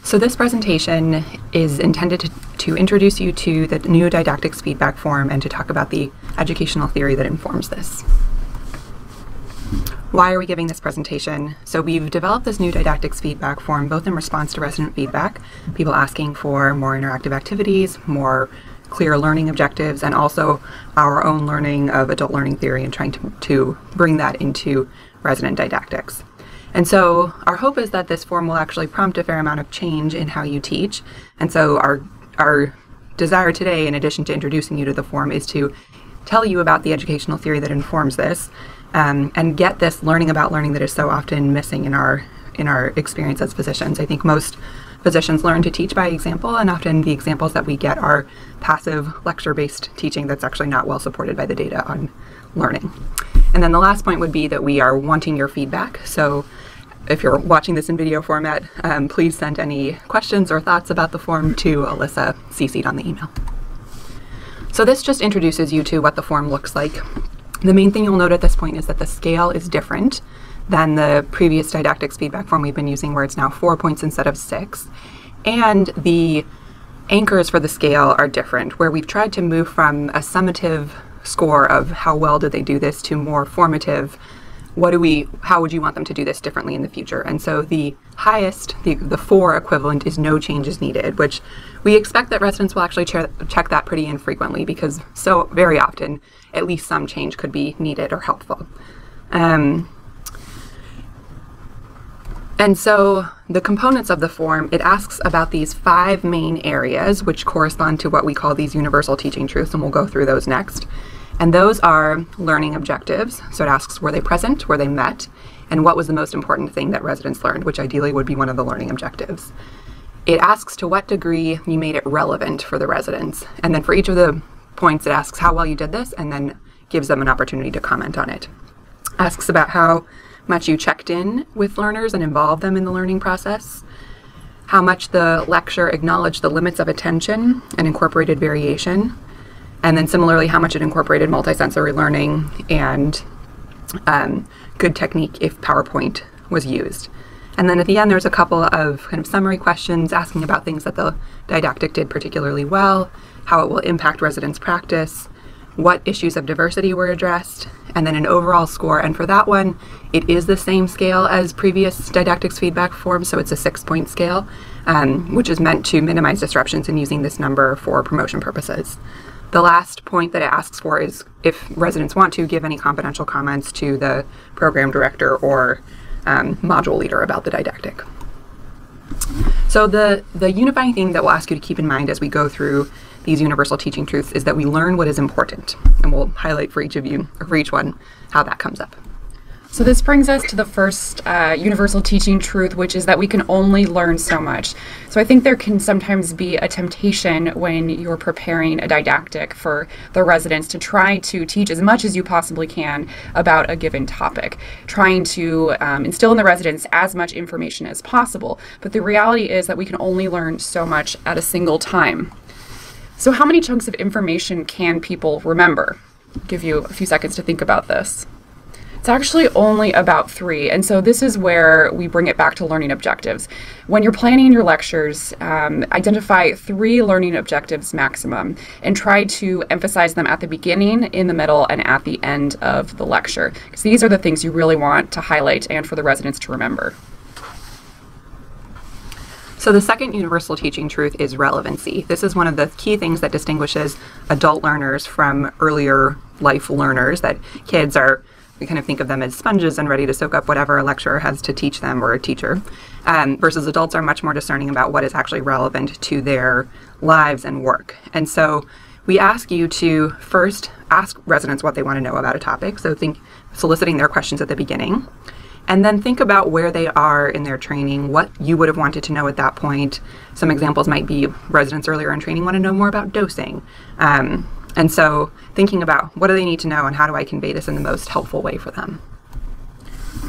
So this presentation is intended to introduce you to the new didactics feedback form and to talk about the educational theory that informs this. Why are we giving this presentation? So we've developed this new didactics feedback form both in response to resident feedback, people asking for more interactive activities, more clear learning objectives, and also our own learning of adult learning theory and trying to bring that into resident didactics. And so our hope is that this form will actually prompt a fair amount of change in how you teach. And so our desire today, in addition to introducing you to the form, is to tell you about the educational theory that informs this, and get this learning about learning that is so often missing in our experience as physicians. I think most physicians learn to teach by example, and often the examples that we get are passive lecture-based teaching that's actually not well supported by the data on learning. And then the last point would be that we are wanting your feedback. So if you're watching this in video format, please send any questions or thoughts about the form to Alyssa, CC'd on the email. So this just introduces you to what the form looks like. The main thing you'll note at this point is that the scale is different than the previous didactics feedback form we've been using, where it's now 4 points instead of 6. And the anchors for the scale are different, where we've tried to move from a summative score of how well did they do this to more formative, how would you want them to do this differently in the future? And so the highest, the 4 equivalent, is no changes needed, which we expect that residents will actually check that pretty infrequently, because so very often at least some change could be needed or helpful. And so the components of the form, it asks about these 5 main areas, which correspond to what we call these universal teaching truths, and we'll go through those next. And those are learning objectives. So it asks, were they present, were they met, and what was the most important thing that residents learned, which ideally would be one of the learning objectives. It asks to what degree you made it relevant for the residents. And then for each of the points, it asks how well you did this, and then gives them an opportunity to comment on it. Asks about how much you checked in with learners and involved them in the learning process, how much the lecture acknowledged the limits of attention and incorporated variation, and then similarly how much it incorporated multisensory learning and good technique if PowerPoint was used. And then at the end, there's a couple of kind of summary questions asking about things that the didactic did particularly well, how it will impact residents' practice, what issues of diversity were addressed, and then an overall score. And for that one, it is the same scale as previous didactics feedback forms, so it's a 6-point scale, which is meant to minimize disruptions in using this number for promotion purposes. The last point that it asks for is if residents want to give any confidential comments to the program director or module leader about the didactic. So the unifying thing that we'll ask you to keep in mind as we go through these universal teaching truths is that we learn what is important, and we'll highlight for each of you, or for each one, how that comes up. So this brings us to the first universal teaching truth, which is that we can only learn so much. So I think there can sometimes be a temptation when you're preparing a didactic for the residents to try to teach as much as you possibly can about a given topic, trying to instill in the residents as much information as possible. But the reality is that we can only learn so much at a single time. So how many chunks of information can people remember? I'll give you a few seconds to think about this. It's actually only about 3, and so this is where we bring it back to learning objectives. When you're planning your lectures, identify 3 learning objectives maximum and try to emphasize them at the beginning, in the middle, and at the end of the lecture, because these are the things you really want to highlight and for the residents to remember. So the second universal teaching truth is relevancy. This is one of the key things that distinguishes adult learners from earlier life learners, that kids are, we kind of think of them as sponges and ready to soak up whatever a lecturer has to teach them, or a teacher, versus adults are much more discerning about what is actually relevant to their lives and work. And so we ask you to first ask residents what they want to know about a topic, so think soliciting their questions at the beginning, and then think about where they are in their training, what you would have wanted to know at that point. Some examples might be residents earlier in training want to know more about dosing. And so thinking about what do they need to know and how do I convey this in the most helpful way for them.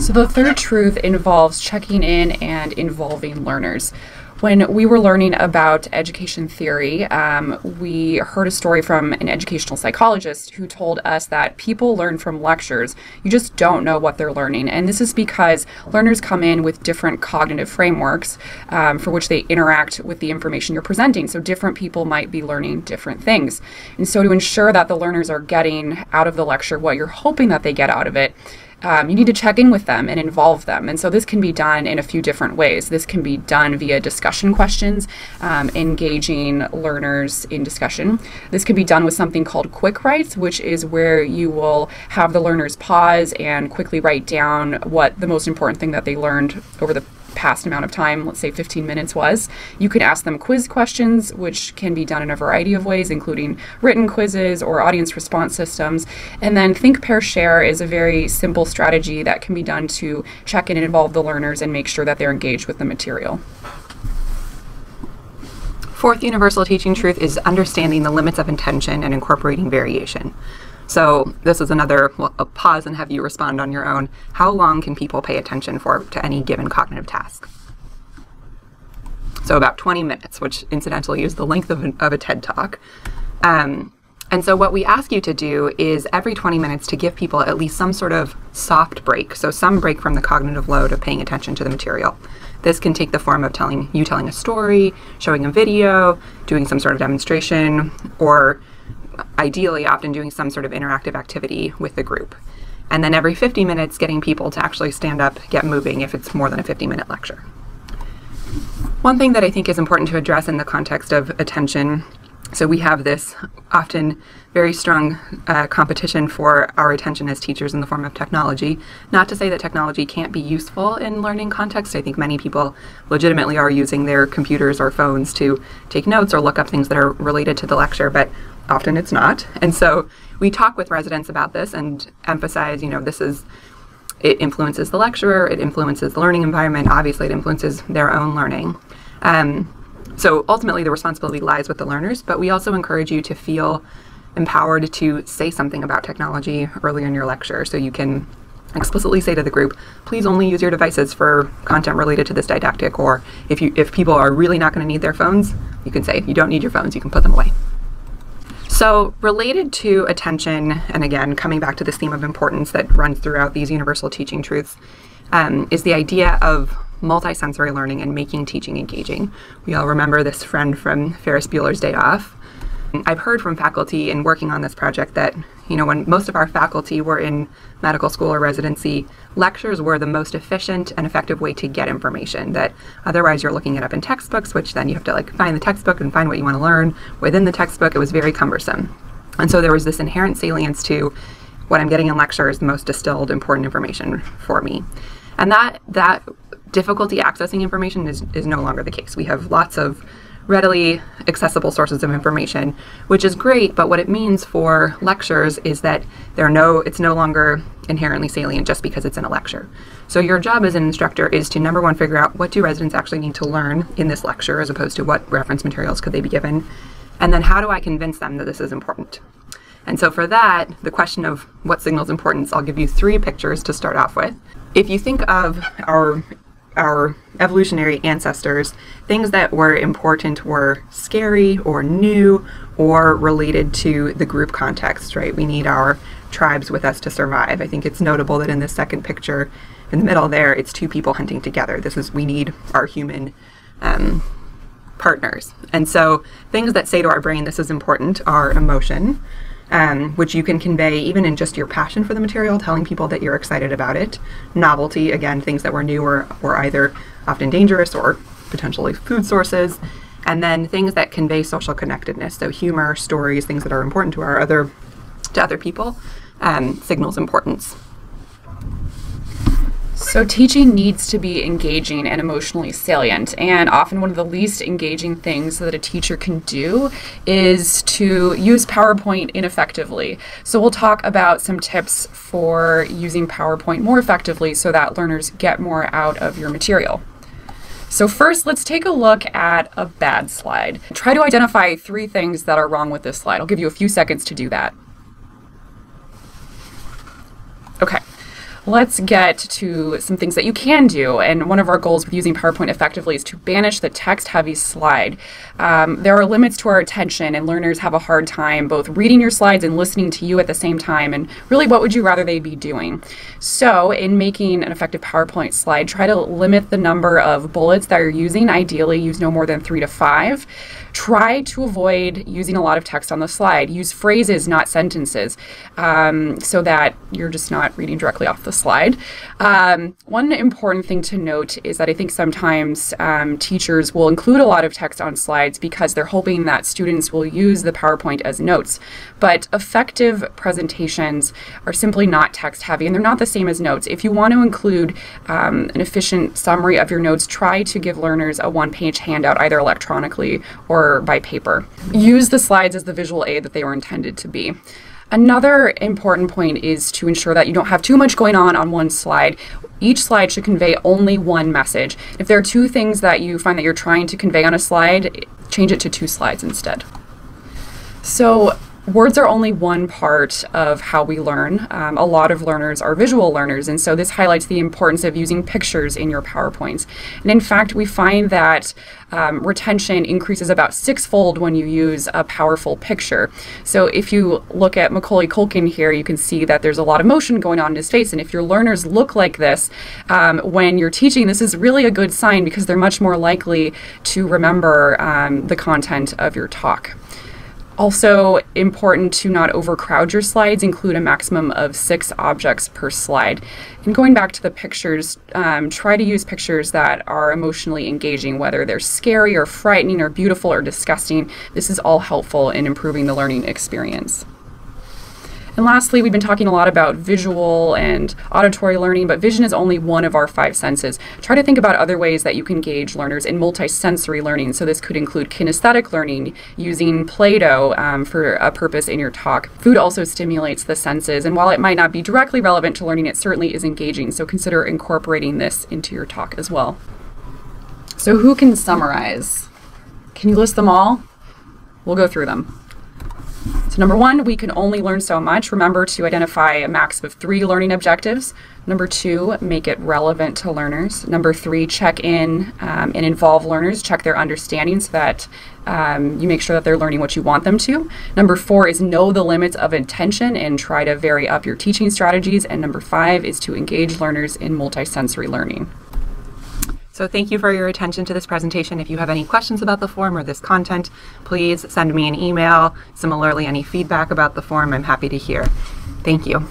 So the third truth involves checking in and involving learners. When we were learning about education theory, we heard a story from an educational psychologist who told us that people learn from lectures. You just don't know what they're learning. And this is because learners come in with different cognitive frameworks for which they interact with the information you're presenting. So different people might be learning different things. And so to ensure that the learners are getting out of the lecture what you're hoping that they get out of it, you need to check in with them and involve them. And so this can be done in a few different ways. This can be done via discussion questions, engaging learners in discussion. This can be done with something called quick writes, which is where you will have the learners pause and quickly write down what the most important thing that they learned over the past amount of time, let's say 15 minutes, was. You can ask them quiz questions, which can be done in a variety of ways, including written quizzes or audience response systems. And then think, pair, share is a very simple strategy that can be done to check in and involve the learners and make sure that they're engaged with the material. Fourth universal teaching truth is understanding the limits of intention and incorporating variation. So this is another, a pause and have you respond on your own. How long can people pay attention to any given cognitive task? So about 20 minutes, which incidentally is the length of a TED Talk. And so what we ask you to do is every 20 minutes to give people at least some sort of soft break. So some break from the cognitive load of paying attention to the material. This can take the form of telling a story, showing a video, doing some sort of demonstration, or ideally often doing some sort of interactive activity with the group. And then every 50 minutes getting people to actually stand up, get moving if it's more than a 50-minute lecture. One thing that I think is important to address in the context of attention, so we have this often very strong competition for our attention as teachers in the form of technology. Not to say that technology can't be useful in learning context. I think many people legitimately are using their computers or phones to take notes or look up things that are related to the lecture, but often it's not. And so we talk with residents about this and emphasize, it influences the lecturer, it influences the learning environment, obviously it influences their own learning. So ultimately the responsibility lies with the learners, but we also encourage you to feel empowered to say something about technology early in your lecture. So you can explicitly say to the group, please only use your devices for content related to this didactic, or if people are really not going to need their phones, you can say, you don't need your phones, you can put them away. So related to attention, and again, coming back to this theme of importance that runs throughout these universal teaching truths, is the idea of multisensory learning and making teaching engaging. We all remember this friend from Ferris Bueller's Day Off. I've heard from faculty in working on this project that, when most of our faculty were in medical school or residency, lectures were the most efficient and effective way to get information, that otherwise you're looking it up in textbooks, which then you have to find the textbook and find what you want to learn within the textbook. It was very cumbersome. And so there was this inherent salience to what I'm getting in lecture is the most distilled, important information for me. And that difficulty accessing information is no longer the case. We have lots of readily accessible sources of information, which is great, but what it means for lectures is that it's no longer inherently salient just because it's in a lecture. So your job as an instructor is to, number one, figure out what do residents actually need to learn in this lecture as opposed to what reference materials could they be given, and then how do I convince them that this is important? And so for that, the question of what signals importance, I'll give you 3 pictures to start off with. If you think of our evolutionary ancestors, things that were important were scary or new or related to the group context, right? We need our tribes with us to survive. I think it's notable that in the second picture in the middle there, it's 2 people hunting together. We need our human partners. And so things that say to our brain this is important are emotion, which you can convey even in just your passion for the material, telling people that you're excited about it. Novelty, again, things that were new or either often dangerous or potentially food sources. And then things that convey social connectedness, so humor, stories, things that are important to other people, signals importance. So teaching needs to be engaging and emotionally salient, and often one of the least engaging things that a teacher can do is to use PowerPoint ineffectively. So we'll talk about some tips for using PowerPoint more effectively so that learners get more out of your material. So first, let's take a look at a bad slide. Try to identify 3 things that are wrong with this slide. I'll give you a few seconds to do that. Okay. let's get to some things that you can do. And one of our goals with using PowerPoint effectively is to banish the text-heavy slide. There are limits to our attention, and learners have a hard time both reading your slides and listening to you at the same time. And really, what would you rather they be doing? So in making an effective PowerPoint slide, try to limit the number of bullets that you're using. Ideally, use no more than 3 to 5. Try to avoid using a lot of text on the slide. Use phrases, not sentences, so that you're just not reading directly off the slide. One important thing to note is that I think sometimes teachers will include a lot of text on slides because they're hoping that students will use the PowerPoint as notes. But effective presentations are simply not text heavy, and they're not the same as notes. If you want to include an efficient summary of your notes, try to give learners a one-page handout, either electronically or by paper. Use the slides as the visual aid that they were intended to be. Another important point is to ensure that you don't have too much going on one slide. Each slide should convey only one message. If there are 2 things that you find that you're trying to convey on a slide, change it to 2 slides instead. So words are only one part of how we learn. A lot of learners are visual learners, and so this highlights the importance of using pictures in your PowerPoints. And in fact, we find that retention increases about 6-fold when you use a powerful picture. So if you look at Macaulay Culkin here, you can see that there's a lot of motion going on in his face. And if your learners look like this when you're teaching, this is really a good sign because they're much more likely to remember the content of your talk. Also important to not overcrowd your slides. Include a maximum of 6 objects per slide. And going back to the pictures, try to use pictures that are emotionally engaging, whether they're scary or frightening or beautiful or disgusting. This is all helpful in improving the learning experience. And lastly, we've been talking a lot about visual and auditory learning, but vision is only one of our 5 senses. Try to think about other ways that you can engage learners in multisensory learning. So this could include kinesthetic learning, using Play-Doh for a purpose in your talk. Food also stimulates the senses, and while it might not be directly relevant to learning, it certainly is engaging. So consider incorporating this into your talk as well. So who can summarize? Can you list them all? We'll go through them. So number 1, we can only learn so much. Remember to identify a max of 3 learning objectives. Number 2, make it relevant to learners. Number 3, check in and involve learners. Check their understanding so that you make sure that they're learning what you want them to. Number 4 is know the limits of attention and try to vary up your teaching strategies. And number 5 is to engage learners in multisensory learning. So thank you for your attention to this presentation. If you have any questions about the form or this content, please send me an email. Similarly, any feedback about the form, I'm happy to hear. Thank you.